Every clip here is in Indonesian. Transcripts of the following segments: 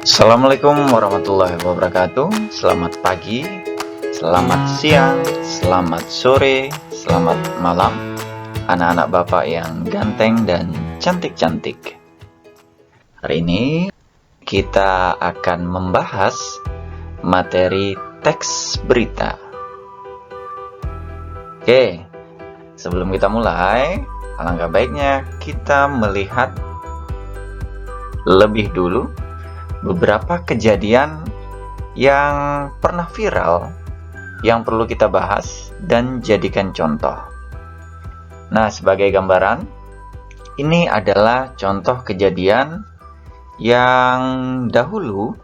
Assalamualaikum warahmatullahi wabarakatuh. Selamat pagi, selamat siang, selamat sore, selamat malam, anak-anak bapak yang ganteng dan cantik-cantik. Hari ini kita akan membahas materi teks berita. Oke, sebelum kita mulai, alangkah baiknya kita melihat lebih dulu beberapa kejadian yang pernah viral yang perlu kita bahas dan jadikan contoh. Nah, sebagai gambaran, ini adalah contoh kejadian yang dahulu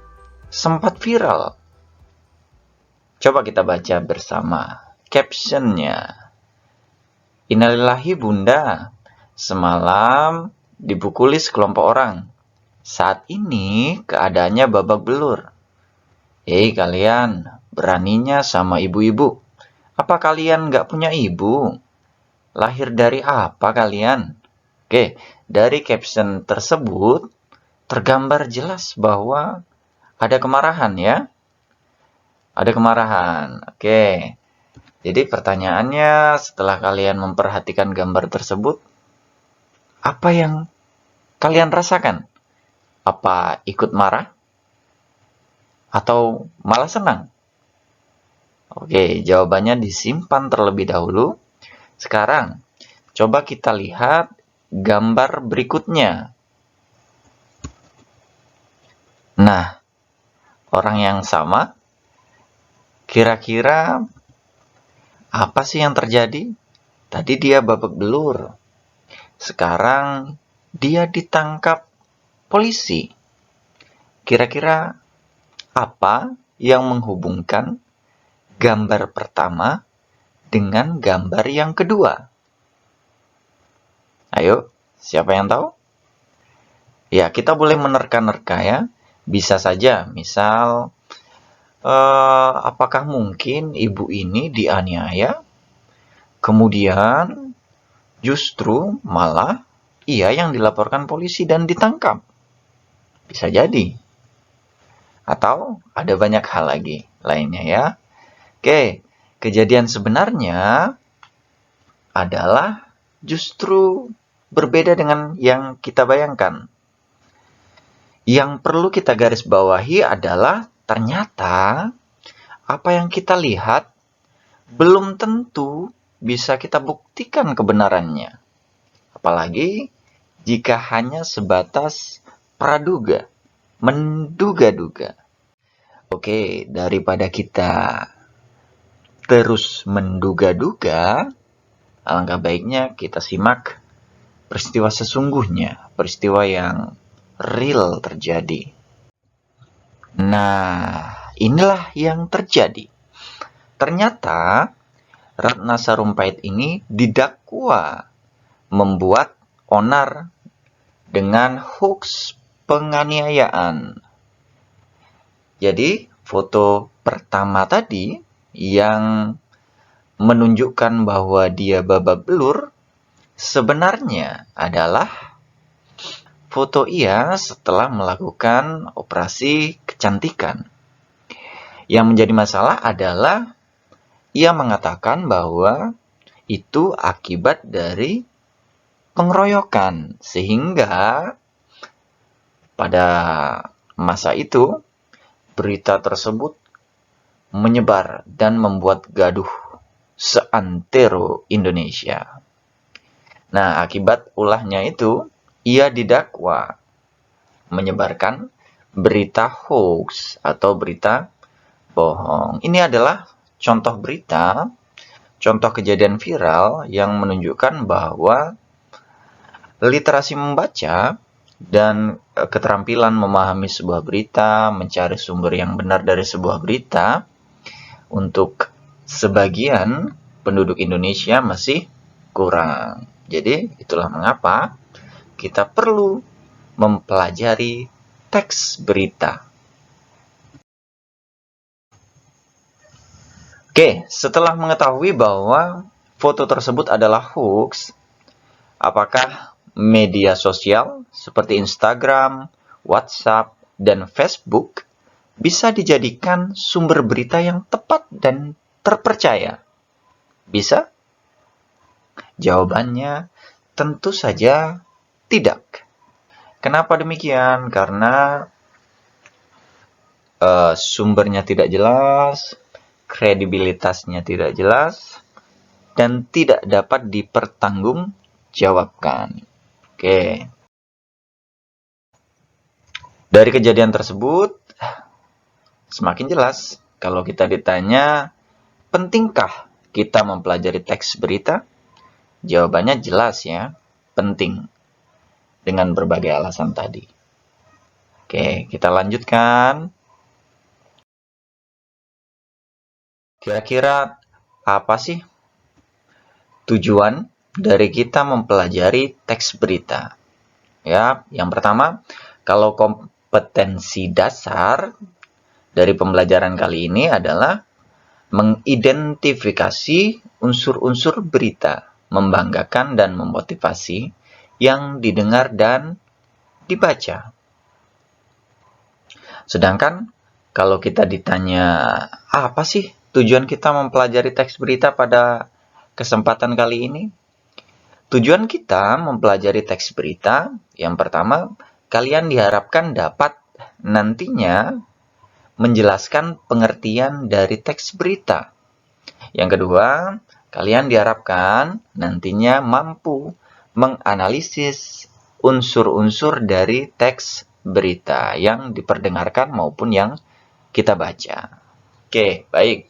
sempat viral. Coba kita baca bersama captionnya. Innalillahi bunda, semalam dipukuli sekelompok orang. Saat ini keadaannya babak belur. Hei kalian, beraninya sama ibu-ibu. Apa kalian nggak punya ibu? Lahir dari apa kalian? Oke, dari caption tersebut tergambar jelas bahwa ada kemarahan ya. Ada kemarahan. Oke. Jadi pertanyaannya setelah kalian memperhatikan gambar tersebut, apa yang kalian rasakan? Apa ikut marah? Atau malah senang? Oke, jawabannya disimpan terlebih dahulu. Sekarang, coba kita lihat gambar berikutnya. Nah, orang yang sama, kira-kira apa sih yang terjadi? Tadi dia babak belur. Sekarang, dia ditangkap polisi. Kira-kira apa yang menghubungkan gambar pertama dengan gambar yang kedua? Ayo, siapa yang tahu? Ya, kita boleh menerka-nerka ya. Bisa saja, misal, apakah mungkin ibu ini dianiaya, kemudian justru malah ia yang dilaporkan polisi dan ditangkap? Bisa jadi. Atau ada banyak hal lagi lainnya ya. Oke, kejadian sebenarnya adalah justru berbeda dengan yang kita bayangkan. Yang perlu kita garis bawahi adalah ternyata apa yang kita lihat belum tentu bisa kita buktikan kebenarannya. Apalagi jika hanya sebatas praduga, menduga-duga. Oke, daripada kita terus menduga-duga, alangkah baiknya kita simak peristiwa sesungguhnya, peristiwa yang real terjadi. Nah, inilah yang terjadi. Ternyata Ratna Sarumpait ini didakwa membuat onar dengan hoax penganiayaan. Jadi, foto pertama tadi yang menunjukkan bahwa dia babak belur sebenarnya adalah foto ia setelah melakukan operasi kecantikan. Yang menjadi masalah adalah ia mengatakan bahwa itu akibat dari pengeroyokan, sehingga pada masa itu berita tersebut menyebar dan membuat gaduh seantero Indonesia. Nah, akibat ulahnya itu ia didakwa menyebarkan berita hoax atau berita bohong. Ini adalah contoh berita, contoh kejadian viral yang menunjukkan bahwa literasi membaca dan keterampilan memahami sebuah berita, mencari sumber yang benar dari sebuah berita, untuk sebagian penduduk Indonesia masih kurang. Jadi, itulah mengapa kita perlu mempelajari teks berita. Oke, setelah mengetahui bahwa foto tersebut adalah hoax, apakah media sosial seperti Instagram, WhatsApp, dan Facebook bisa dijadikan sumber berita yang tepat dan terpercaya? Bisa? Jawabannya tentu saja tidak. Kenapa demikian? Karena sumbernya tidak jelas, kredibilitasnya tidak jelas, dan tidak dapat dipertanggungjawabkan. Oke. Dari kejadian tersebut, semakin jelas kalau kita ditanya, pentingkah kita mempelajari teks berita? Jawabannya jelas ya, penting. Dengan berbagai alasan tadi. Oke, kita lanjutkan. Kira-kira apa sih tujuan dari kita mempelajari teks berita? Ya, yang pertama, kalau kompetensi dasar dari pembelajaran kali ini adalah mengidentifikasi unsur-unsur berita, membanggakan dan memotivasi yang didengar dan dibaca. Sedangkan kalau kita ditanya, apa sih tujuan kita mempelajari teks berita pada kesempatan kali ini? Tujuan kita mempelajari teks berita, yang pertama, kalian diharapkan dapat nantinya menjelaskan pengertian dari teks berita. Yang kedua, kalian diharapkan nantinya mampu menganalisis unsur-unsur dari teks berita yang diperdengarkan maupun yang kita baca. Oke, baik.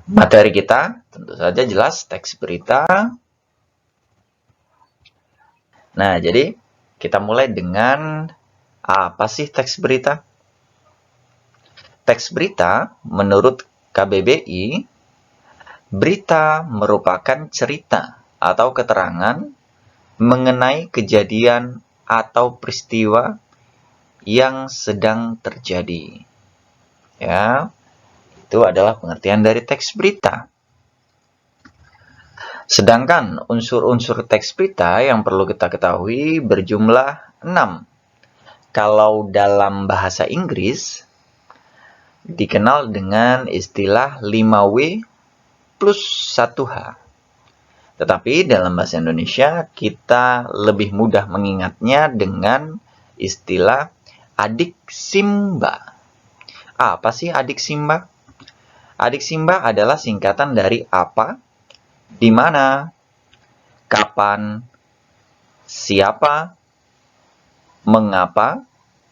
Materi kita tentu saja jelas teks berita. Nah, jadi kita mulai dengan apa sih teks berita? Teks berita menurut KBBI, berita merupakan cerita atau keterangan mengenai kejadian atau peristiwa yang sedang terjadi. Ya, itu adalah pengertian dari teks berita. Sedangkan unsur-unsur teks berita yang perlu kita ketahui berjumlah 6. Kalau dalam bahasa Inggris, dikenal dengan istilah 5W plus 1H. Tetapi dalam bahasa Indonesia, kita lebih mudah mengingatnya dengan istilah adik Simba. Apa sih adik Simba? Adik Simba adalah singkatan dari apa, di mana, kapan, siapa, mengapa,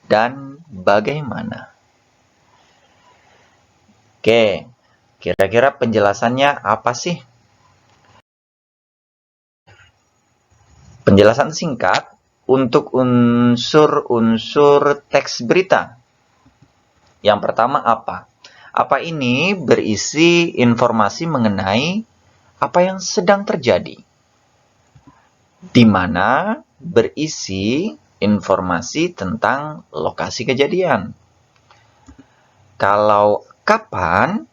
dan bagaimana. Oke, kira-kira penjelasannya apa sih? Penjelasan singkat untuk unsur-unsur teks berita. Yang pertama apa? Apa ini berisi informasi mengenai apa yang sedang terjadi. Di mana berisi informasi tentang lokasi kejadian. Kalau kapan,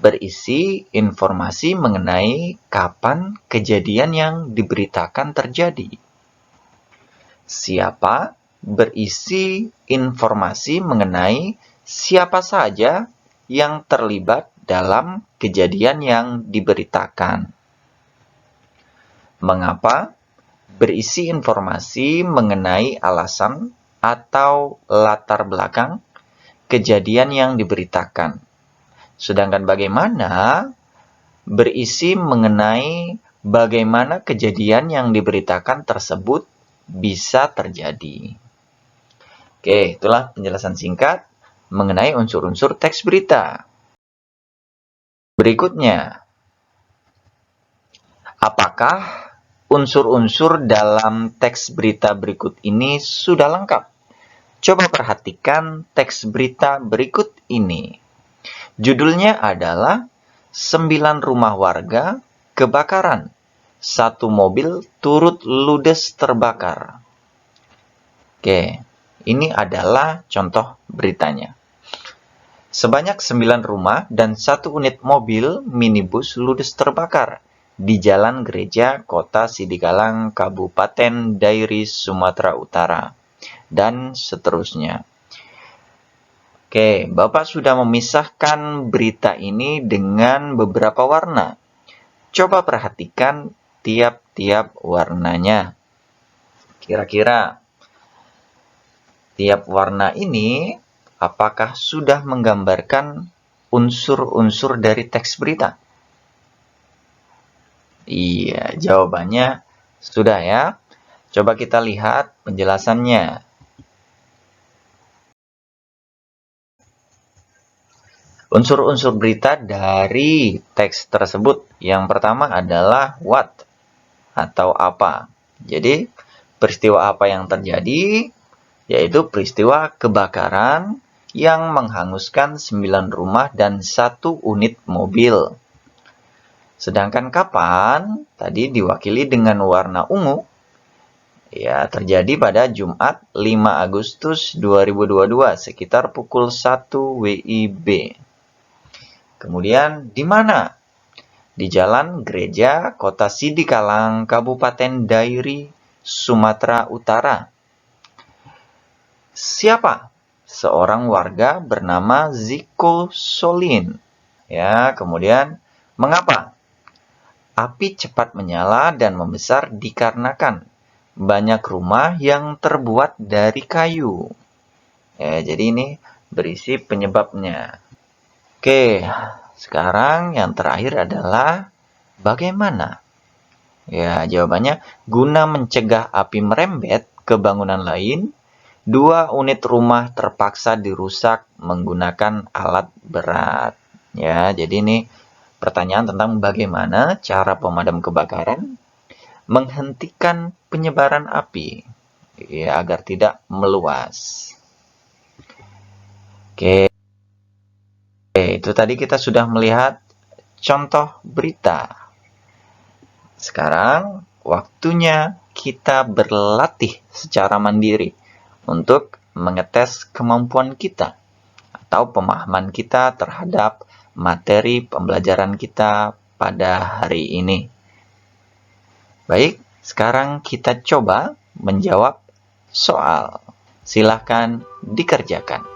berisi informasi mengenai kapan kejadian yang diberitakan terjadi. Siapa, berisi informasi mengenai siapa saja yang terlibat dalam kejadian yang diberitakan. Mengapa, berisi informasi mengenai alasan atau latar belakang kejadian yang diberitakan. Sedangkan bagaimana, berisi mengenai bagaimana kejadian yang diberitakan tersebut bisa terjadi. Oke, itulah penjelasan singkat mengenai unsur-unsur teks berita. Berikutnya, apakah unsur-unsur dalam teks berita berikut ini sudah lengkap? Coba perhatikan teks berita berikut ini. Judulnya adalah 9 rumah warga kebakaran. 1 mobil turut ludes terbakar. Oke, ini adalah contoh beritanya. Sebanyak 9 rumah dan 1 unit mobil minibus ludes terbakar di Jalan Gereja, Kota Sidikalang, Kabupaten Dairi, Sumatera Utara, dan seterusnya. Oke, Bapak sudah memisahkan berita ini dengan beberapa warna. Coba perhatikan tiap-tiap warnanya. Kira-kira tiap warna ini apakah sudah menggambarkan unsur-unsur dari teks berita? Iya, jawabannya sudah ya. Coba kita lihat penjelasannya. Unsur-unsur berita dari teks tersebut. Yang pertama adalah what atau apa. Jadi, peristiwa apa yang terjadi? Yaitu peristiwa kebakaran yang menghanguskan 9 rumah dan 1 unit mobil. Sedangkan kapan? Tadi diwakili dengan warna ungu. Ya, terjadi pada Jumat 5 Agustus 2022 sekitar pukul 1 WIB. Kemudian di mana? Di Jalan Gereja, Kota Sidikalang, Kabupaten Dairi, Sumatera Utara. Siapa? Seorang warga bernama Ziko Solin. Ya, kemudian mengapa? Api cepat menyala dan membesar dikarenakan banyak rumah yang terbuat dari kayu. Ya, jadi ini berisi penyebabnya. Oke, sekarang yang terakhir adalah bagaimana? Ya, jawabannya guna mencegah api merembet ke bangunan lain, 2 unit rumah terpaksa dirusak menggunakan alat berat. Ya, jadi ini pertanyaan tentang bagaimana cara pemadam kebakaran menghentikan penyebaran api ya, agar tidak meluas. Oke, itu tadi kita sudah melihat contoh berita. Sekarang waktunya kita berlatih secara mandiri untuk mengetes kemampuan kita atau pemahaman kita terhadap materi pembelajaran kita pada hari ini. Baik, sekarang kita coba menjawab soal. Silahkan dikerjakan.